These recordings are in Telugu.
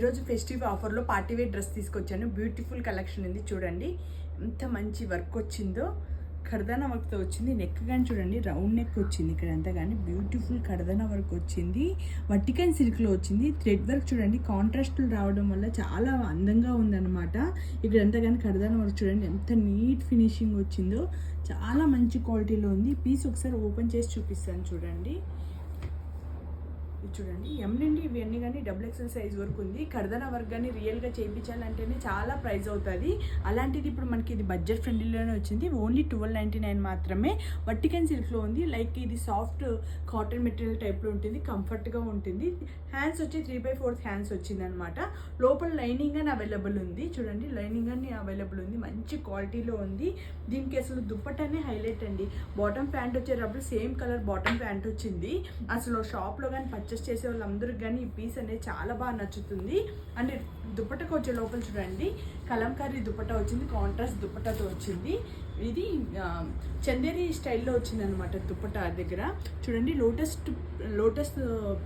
ఈరోజు ఫెస్టివ్ ఆఫర్లో పార్టీ వేర్ డ్రెస్ తీసుకొచ్చాను. బ్యూటిఫుల్ కలెక్షన్ ఉంది చూడండి. ఎంత మంచి వర్క్ వచ్చిందో, కర్దానా వర్క్తో వచ్చింది. నెక్ కానీ చూడండి, రౌండ్ నెక్ వచ్చింది. ఇక్కడ అంతా కానీ బ్యూటిఫుల్ కర్దానా వర్క్ వచ్చింది. వర్టికల్ సిల్క్లో వచ్చింది. థ్రెడ్ వర్క్ చూడండి, కాంట్రాస్ట్లు రావడం వల్ల చాలా అందంగా ఉందన్నమాట. ఇక్కడ అంతా కానీ కర్దానా వర్క్ చూడండి ఎంత నీట్ ఫినిషింగ్ వచ్చిందో, చాలా మంచి క్వాలిటీలో ఉంది. పీస్ ఒకసారి ఓపెన్ చేసి చూపిస్తాను చూడండి. చూడండి, ఎం నుండి ఇవన్నీ కానీ XXL సైజ్ వరకు ఉంది. కర్దానా వర్క్ కానీ రియల్గా చేయించాలంటేనే చాలా ప్రైస్ అవుతుంది. అలాంటిది ఇప్పుడు మనకి ఇది బడ్జెట్ ఫ్రెండ్లీలోనే వచ్చింది. ఓన్లీ 1299 మాత్రమే. వర్టికల్ సిల్క్లో ఉంది. లైక్ ఇది సాఫ్ట్ కాటన్ మెటీరియల్ టైప్లో ఉంటుంది, కంఫర్ట్గా ఉంటుంది. హ్యాండ్స్ వచ్చి 3/4 హ్యాండ్స్ వచ్చింది అనమాట. లోపల లైనింగ్ అని అవైలబుల్ ఉంది. చూడండి, లైనింగ్ అని అవైలబుల్ ఉంది. మంచి క్వాలిటీలో ఉంది. దీనికి అసలు దుప్పట్టనే హైలైట్ అండి. బాటమ్ ప్యాంట్ వచ్చేటప్పుడు సేమ్ కలర్ బాటమ్ ప్యాంట్ వచ్చింది. అసలు షాప్లో కానీ పర్చేస్ చేసే వాళ్ళందరికీ కానీ ఈ పీస్ అనేది చాలా బాగా నచ్చుతుంది. అండ్ దుప్పట్టకు వచ్చే లోపల చూడండి, కలంకారీ దుప్పట్ట వచ్చింది, కాంట్రాస్ట్ దుప్పట్టతో వచ్చింది. ఇది చందేరి స్టైల్లో వచ్చింది అనమాట. దుప్పట్ట దగ్గర చూడండి, లోటస్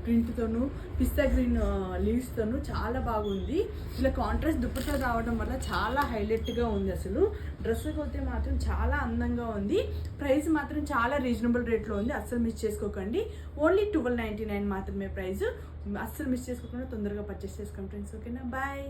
ప్రింట్తోను, పిస్తా గ్రీన్ లీవ్స్తోను చాలా బాగుంది. ఇలా కాంట్రాస్ట్ దుప్పట్ట రావడం వల్ల చాలా హైలైట్గా ఉంది. అసలు డ్రెస్కి అయితే మాత్రం చాలా అందంగా ఉంది. ప్రైస్ మాత్రం చాలా రీజనబుల్ రేట్లో ఉంది. అస్సలు మిస్ చేసుకోకండి. ఓన్లీ 1299 మాత్రమే ప్రైస్. అస్సలు మిస్ చేసుకోకుండా తొందరగా పర్చేస్ చేసుకోండి ఫ్రెండ్స్. ఓకేనా, బాయ్.